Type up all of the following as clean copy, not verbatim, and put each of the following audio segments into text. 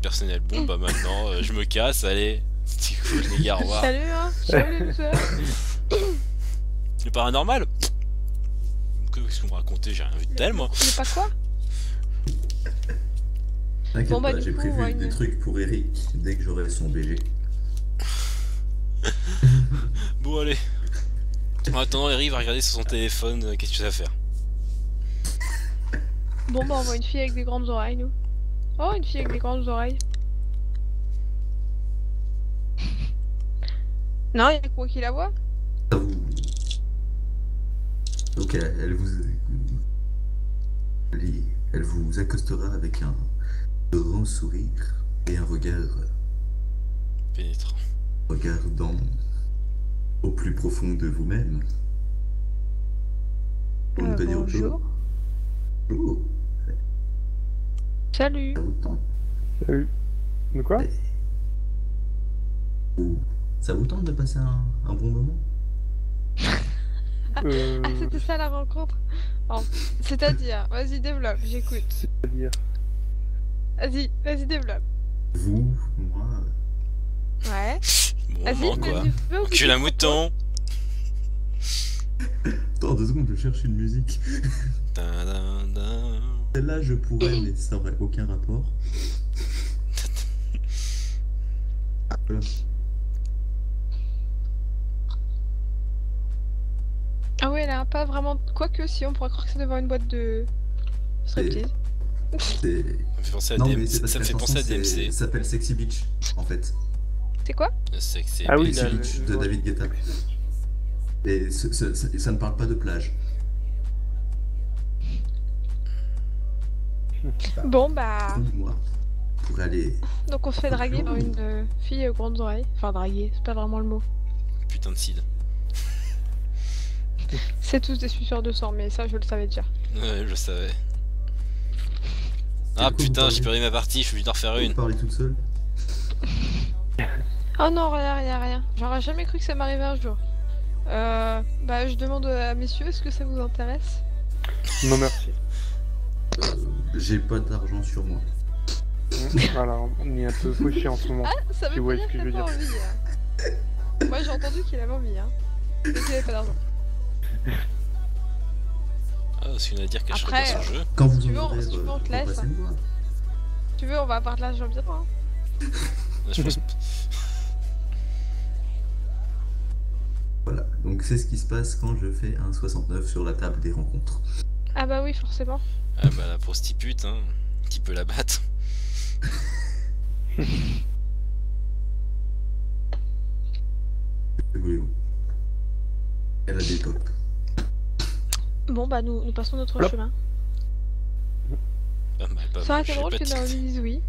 personnel. Bon bah maintenant je me casse, allez. C'est cool les gars, au revoir. Salut hein, salut les losers. Le paranormal? Qu'est-ce que vous me racontez? J'ai rien vu de tel moi. C'est pas quoi? T'inquiète Bon, bah, pas, du j'ai coup, prévu on va des une- trucs pour Eric dès que j'aurai son BG. Bon allez. En attendant, Eric va regarder sur son téléphone, qu'est-ce que tu vas faire? Bon bah on voit une fille avec des grandes oreilles nous. Oh une fille avec des grandes oreilles. Non y'a que moi qui la vois. Ça vous... Donc elle vous accostera avec un grand sourire et un Pénétrant. regardant au plus profond de vous-même. Pour ne pas dire autre chose. Bonjour. Oh, Salut. ça vous tente? Salut. De quoi? Ça vous tente de passer un bon moment? Ah c'était ça la rencontre. Bon, c'est-à-dire, vas-y développe, j'écoute. C'est-à-dire. Vas-y développe. Vous, moi... Ouais. Bon Vas-y, moment quoi. vas-y, Encule un mouton. Attends 2 secondes, je cherche une musique. Tadadam. Celle-là, je pourrais, mais ça aurait aucun rapport. Voilà. Ah ouais, elle a pas vraiment... Quoique si, on pourrait croire que c'est devant une boîte de... striptease. C'est... Ça me fait penser à Non, DM mais c'est parce ça me que fait la penser à chanson, DMC. ça s'appelle Sexy Beach, en fait. C'est quoi? Sexy Ah oui, bitch. Sexy là, Beach de ouais. David Guetta. Et ça ne parle pas de plage. Bon bah... Moi, pour aller... Donc on se fait draguer par une fille aux grandes oreilles. Enfin draguer, c'est pas vraiment le mot. Putain de cid. C'est tous des suceurs de sang, mais ça je le savais déjà. Ouais, je savais. de Ah quoi vous putain, parlez? j'ai perdu ma partie, je suis obligé d'en refaire Vous une. parlez toute seule? Oh non, rien. J'aurais jamais cru que ça m'arrivait un jour. Bah je demande à messieurs, est-ce que ça vous intéresse? Non merci. J'ai pas d'argent sur moi. Voilà, on est un peu fauché en ce moment. Ah, ça veut Tu pas vois dire ce que que je t'as veux pas dire. envie. Hein. Moi j'ai entendu qu'il avait envie, hein. Mais qu'il avait pas d'argent. Ah, parce qu'il y en a à dire qu'elle Après, serait dans ce jeu. Quand vous tu veux, en aurez, si tu veux, on te laisse. repassez me voir. Si tu veux, on va avoir de l'argent bientôt, hein. Je pense... Voilà, donc c'est ce qui se passe quand je fais un 69 sur la table des rencontres. Ah bah oui, forcément. Ah bah la prostitute, hein. Qui peut la battre? Que voulez-vous? Elle a des tops. Bon bah nous passons notre Hop. chemin. Pas mal, pas Ça aurait mal. été J'ai drôle pas que de- Naomi dise oui.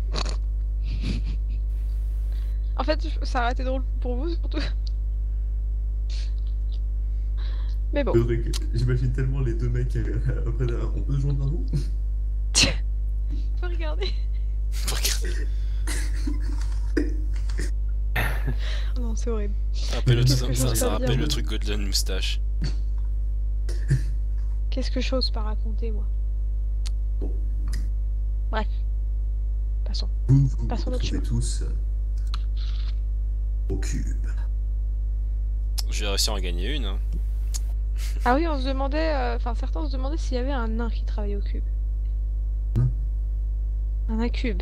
En fait, ça aurait été drôle pour vous surtout. Mais bon. J'imagine tellement les deux mecs après derrière. On peut se joindre à vous? Faut regarder. Regardez. Oh non, c'est horrible. Ça rappelle le, Qu'est-ce que ça j'ose pas rappelle dire, le moi. truc Golden Moustache. Qu'est-ce que j'ose pas raconter, moi. Bon. Bref. Passons. Vous Passons notre retrouvez tous au cube. Je vais réussir à en gagner une. Hein. Ah oui, on se demandait... Enfin, certains se demandaient s'il y avait un nain qui travaillait au cube. Nain? Un nain cube.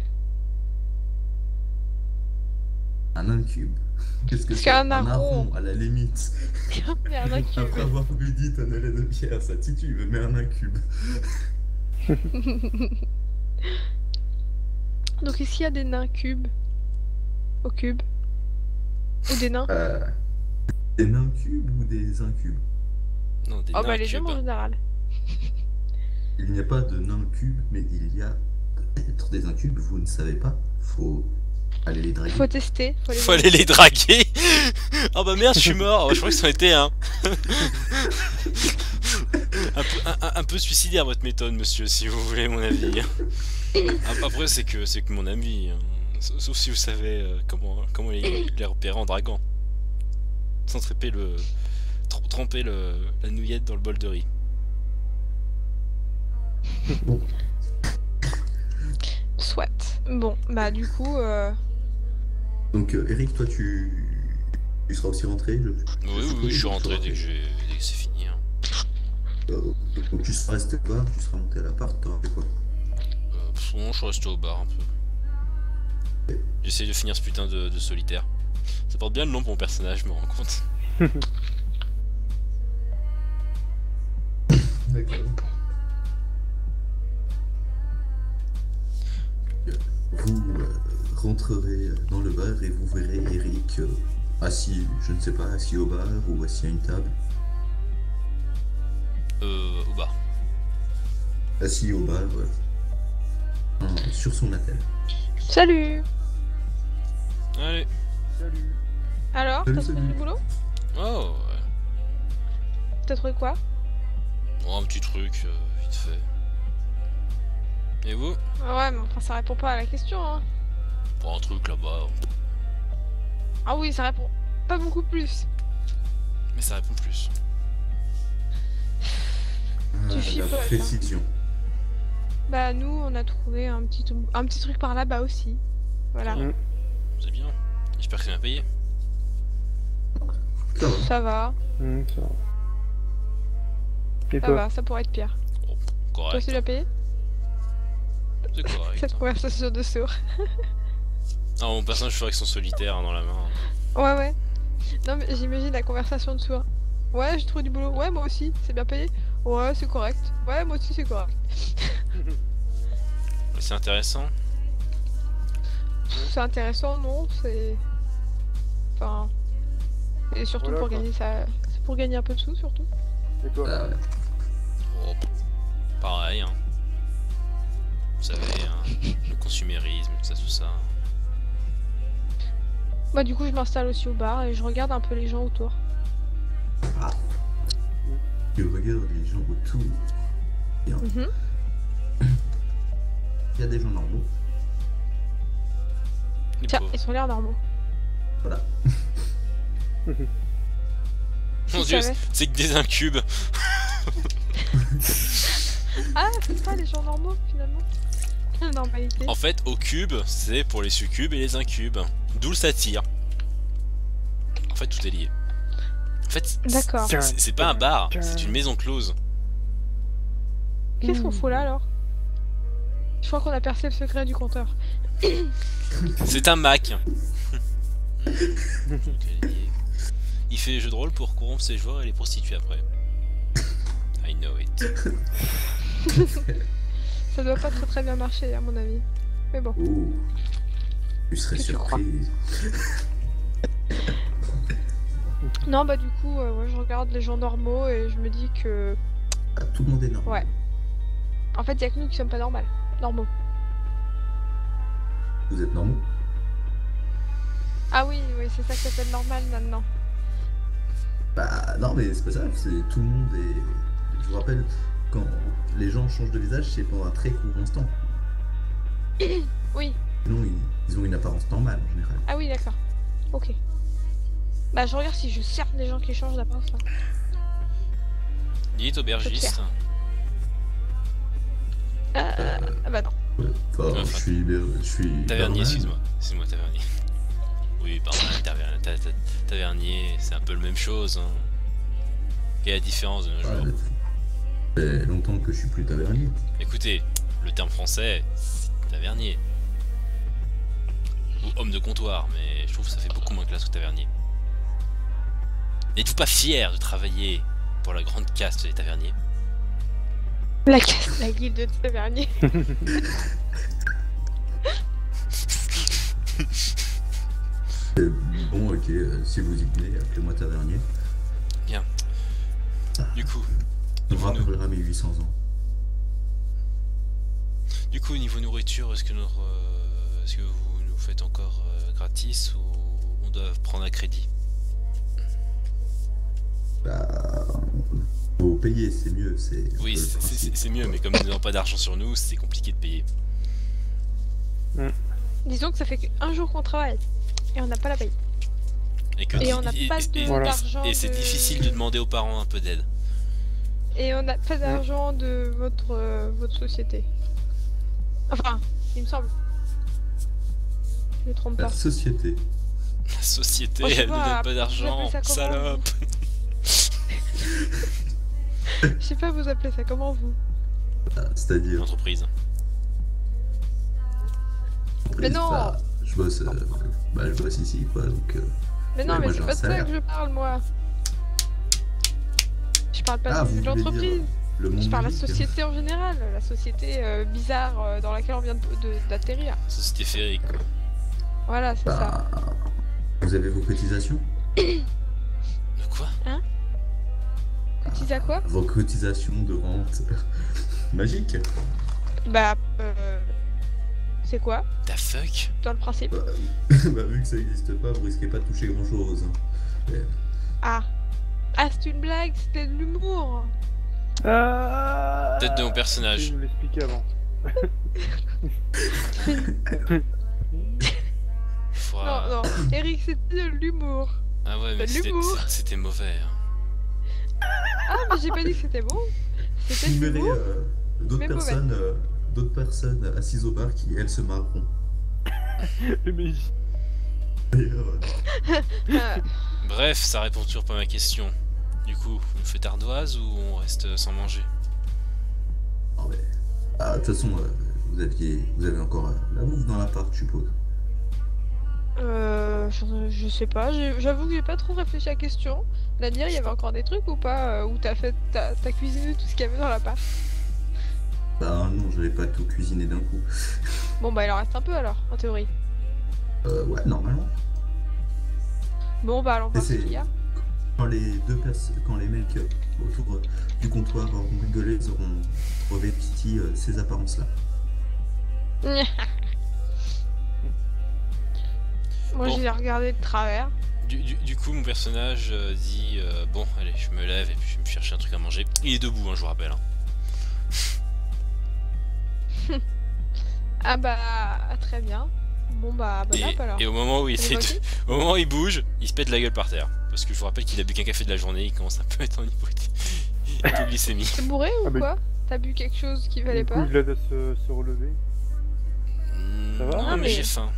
Un incube. Qu'est-ce que Parce c'est? qu'un Un rond. rond, à la limite. Mais un nain cube. Après avoir bu dit un lait de pierre, ça titube, mais un incube. Donc est-ce qu'il y a des nains cubes au cube? Ou des nains? Des nains cubes ou des incubes? Non, des Oh nains bah les deux cubes. en général. Il n'y a pas de nains cubes, mais il y a peut-être des incubes, vous ne savez pas. Faut aller les draguer. Faut tester. Faut aller les draguer. Oh bah merde, je suis mort. Je crois que ça en était un. Un peu suicidaire votre méthode, monsieur, si vous voulez mon avis. Après, c'est que mon avis. Hein. Sauf si vous savez comment les repérer en draguant. Sans tremper la nouillette dans le bol de riz. Soit. Bon, bah du coup, Donc, Eric, toi, tu seras aussi rentré Oui, je suis rentré dès que c'est fini. Hein. Donc, tu seras resté au bar, tu seras monté à l'appart, t'auras fait quoi? Bon, je suis resté au bar un peu. J'essaye de finir ce putain de solitaire. Ça porte bien le nom pour mon personnage, je me rends compte. D'accord. Vous rentrerez dans le bar et vous verrez Eric assis, je ne sais pas, assis au bar ou assis à une table. Au bar. Assis au bar, sur son attel. salut. Allez. Salut. Alors, Salut, t'as trouvé salut. du boulot? Oh, ouais. T'as trouvé quoi? Oh, un petit truc, vite fait. Et vous? Ouais, mais enfin, ça répond pas à la question, hein. Bon, un truc là-bas. Ah oui, ça répond pas beaucoup plus. Mais ça répond plus. Tu La chipotes, hein. précision. Bah nous, on a trouvé un petit truc par là-bas aussi. Voilà. Mm. C'est bien. J'espère que c'est bien payé. Ça va. Ça va, Ça va. Et ça toi? va, ça pourrait être pire. Toi Correct. aussi, tu l'as payé? C'est correct. Cette conversation de sourd. Ah, mon personnage fait avec son solitaire hein, dans la main. Ouais, ouais. Non, mais j'imagine la conversation de sourd. Ouais, j'ai trouvé du boulot. Ouais, moi aussi. C'est bien payé? Ouais, c'est correct. Ouais, moi aussi, c'est correct. Mais c'est intéressant. C'est intéressant, non? C'est... Enfin... Et surtout Voilà, pour quoi. gagner ça... C'est pour gagner un peu de sous, surtout. Et toi? Ah ouais. Oh, pareil, hein. Vous savez, hein, le consumérisme, tout ça. Bah du coup, je m'installe aussi au bar et je regarde un peu les gens autour. Tu regardes les gens autour. Bien. Mhm. Il y a des gens normaux. Les Tiens, pauvres. ils ont l'air normaux. Voilà. Mon Tu dieu, savais. c'est que des incubes. Ah, c'est ça les gens normaux finalement. La normalité. En fait, au cube, c'est pour les succubes et les incubes. D'où le satire. En fait, tout est lié. En fait, D'accord. c'est pas un bar, c'est une maison close. Qu'est-ce qu'on fout là alors? Je crois qu'on a percé le secret du compteur. C'est un Mac. Il fait les jeux de rôle pour corrompre ses joueurs et les prostituer après. I know it. Ça doit pas très bien marcher à mon avis. Mais bon. Oh. Tu serais Qu'est-ce que tu surprise. Non bah du coup, ouais, je regarde les gens normaux et je me dis que... Ah, tout le monde est normal. Ouais. En fait, y'a que nous qui sommes pas normaux. Vous êtes normaux. Ah oui, c'est ça qui s'appelle normal maintenant. Bah non, mais c'est pas ça. C'est tout le monde est. Je vous rappelle, quand les gens changent de visage, c'est pendant un très court instant. Oui. Sinon, ils ont une apparence normale en général. Ah oui, d'accord. Ok. Bah je regarde si je cerne des gens qui changent d'apparence là. Il est aubergiste. Ah bah non. Enfin, Enfin, je suis. Tavernier, barman. excuse-moi. Excuse-moi, tavernier. Oui, pardon, tavernier, c'est un peu la même chose. Hein. Quelle est la différence de nos jours? Ouais, ça fait longtemps que je suis plus tavernier. Écoutez, le terme français, c'est tavernier. Ou homme de comptoir, mais je trouve que ça fait beaucoup moins classe que tavernier. N'êtes-vous pas fier de travailler pour la grande caste des taverniers? La guilde de tavernier. Bon, ok, si vous y venez, appelez-moi tavernier. Du coup, On me niveau, rappellera mes 800 ans. niveau nourriture, est-ce que vous nous faites encore gratis ou on doit prendre à crédit? Bah. Faut payer, c'est mieux. Oui, le principe. c'est mieux, mais comme nous n'avons pas d'argent sur nous, c'est compliqué de payer. Disons que ça fait qu'un jour qu'on travaille et on n'a pas la paye. Et on n'a pas Voilà. d'argent. Et c'est difficile de demander aux parents un peu d'aide. Et on n'a pas d'argent de votre société. Enfin, il me semble. je me trompe La pas. société. La société, Oh, je sais elle nous pas, donne pas d'argent, vous appelez ça comment, salope. Je sais pas vous appelez ça comment vous. C'est-à-dire. Entreprise. Mais non. Bah, je bosse ici, quoi, donc... Mais non, ouais, mais moi, c'est j'ai un pas de ça salaire. que je parle moi. Je parle pas Ah, vous de voulez dire l'entreprise. le monde Je parle de la numérique. société en général, la société bizarre dans laquelle on vient d'atterrir. Société féerique, quoi. Voilà, c'est ça. Bah, vous avez vos cotisations? De quoi? Cotise à quoi? Vos cotisations de rente. Magique. Bah, c'est quoi? The fuck? Dans le principe? Bah, vu que ça n'existe pas, vous risquez pas de toucher grand-chose. Ah. Ah, c'est une blague, c'était de l'humour. Tête de mon Je personnage. vais me l'expliquer avant. Faudra- Non, non, Eric, c'était de l'humour. Ah ouais, mais de l'humour. c'était mauvais. Hein. Ah, mais j'ai pas dit que c'était bon. C'était Vous de verrez l'humour. d'autres mais mauvais. personnes assises au bar qui, elles, se marreront. Mais D'ailleurs, Ah, Bref, ça répond toujours pas à ma question. Du coup, on fait ardoise ou on reste sans manger? non, mais... Ah, de toute façon, vous avez encore la bouffe dans l'appart, je suppose. je sais pas, j'avoue que j'ai pas trop réfléchi à la question. Daniel, il y avait encore des trucs ou pas où t'as cuisiné tout ce qu'il y avait dans l'appart? Bah non, je vais pas tout cuisiner d'un coup. Bon bah il en reste un peu alors, en théorie. Ouais, normalement. Bon bah allons voir ce c'est- qu'il y a. Quand les mecs autour du comptoir auront rigolé, ils auront revêti ces apparences-là. Moi Bon. j'ai regardé de travers. Du coup, mon personnage dit bon, allez, je me lève et puis je vais me chercher un truc à manger. Il est debout, hein, je vous rappelle. Hein. Ah bah très bien. Bon bah bon app alors. Et au moment où il Allez, essaie vas-y. au moment où il bouge, il se pète la gueule par terre. Parce que je vous rappelle qu'il a bu qu'un café de la journée, il commence un peu à être en hypoglycémie. T'es bourré ou Ah, mais- quoi? T'as bu quelque chose qui valait du coup, pas? je l'aide à se relever. Ça va? Non, Non, mais mais- j'ai faim.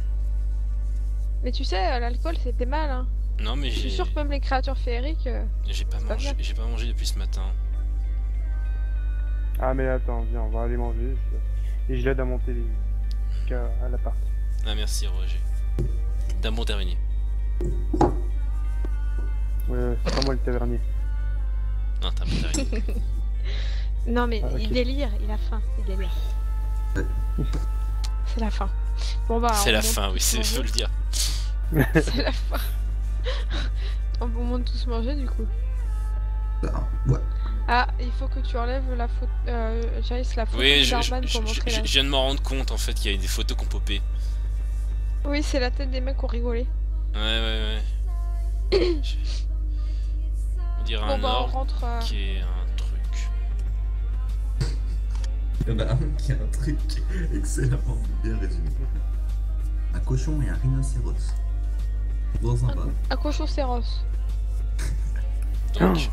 Mais tu sais, l'alcool c'était mal hein. Non, mais Je suis j'ai sûr que même les créatures féeriques... j'ai pas pas mangé, bien. j'ai pas mangé depuis ce matin. Ah mais attends, viens, on va aller manger. Et je l'aide à monter à l'appart. Ah merci Roger. T'as bon terminé. Ouais, c'est pas moi le tavernier. Non, t'as bon terminé. Non mais Ah, ok. il délire, il a faim, il délire. C'est la fin. Bon bah C'est on la monte fin, oui, tous c'est manger. faut le dire. C'est la fin. On monte tous manger du coup. Bah, ouais. Ah, il faut que tu enlèves la photo... Jace, la photo Oui, de je Darman pour montrer je la... viens de m'en rendre compte en fait qu'il y a des photos qui ont popé. Oui, c'est la tête des mecs qui ont rigolé. Ouais. On dirait Bon un bah on orbe rentre... qui est un truc. Il y en a un qui a un truc excellemment bien résumé. Un cochon et un rhinocéros. Dans un bar. Un cochon féroce. Donc,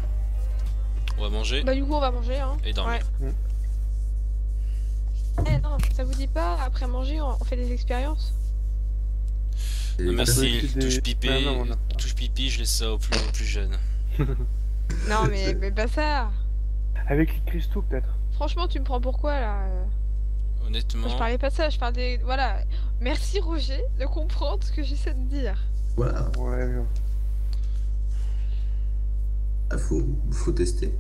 on va manger Bah du coup on va manger hein. et dormir. Ouais. Eh non, ça vous dit pas, après manger on fait des expériences? Et Non, peut merci, essayer touche des- pipi, Ah non, on a pas. touche pipi, je laisse ça aux plus jeunes. Non mais pas ça. Avec les cristaux peut-être. Franchement tu me prends pour quoi là? Honnêtement, Je parlais pas de ça, je parle des... Voilà. Merci Roger de comprendre ce que j'essaie de dire. voilà, Ouais, bien. ah, faut tester.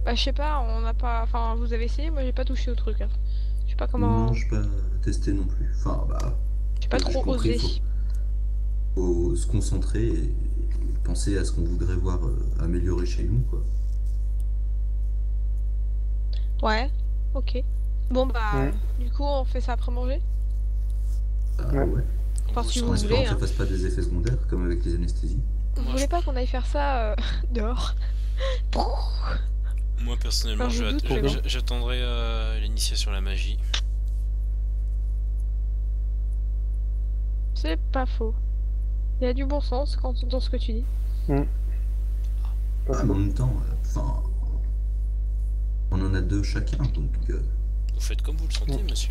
Bah je sais pas, on n'a pas... Enfin vous avez essayé, moi j'ai pas touché au truc. Hein. Je sais pas comment... Non, je pas testé non plus. Enfin, bah, J'ai pas j'ai trop compris, osé. faut se concentrer et penser à ce qu'on voudrait voir améliorer chez nous, quoi. Ouais, ok. Bon bah, Mm. du coup on fait ça après manger? Bah, Ouais. ouais. Enfin si En vous espérant voulez. que ça Hein. fasse pas des effets secondaires comme avec les anesthésies. Vous Moi, voulez je- pas qu'on aille faire ça dehors? moi personnellement, Enfin, je doute, mais bon. j'attendrai l'initiation à la magie. C'est pas faux. Il y a du bon sens dans ce que tu dis. Pas Bah, en faux. même temps, enfin, on en a deux chacun, donc Vous faites comme vous le sentez, monsieur.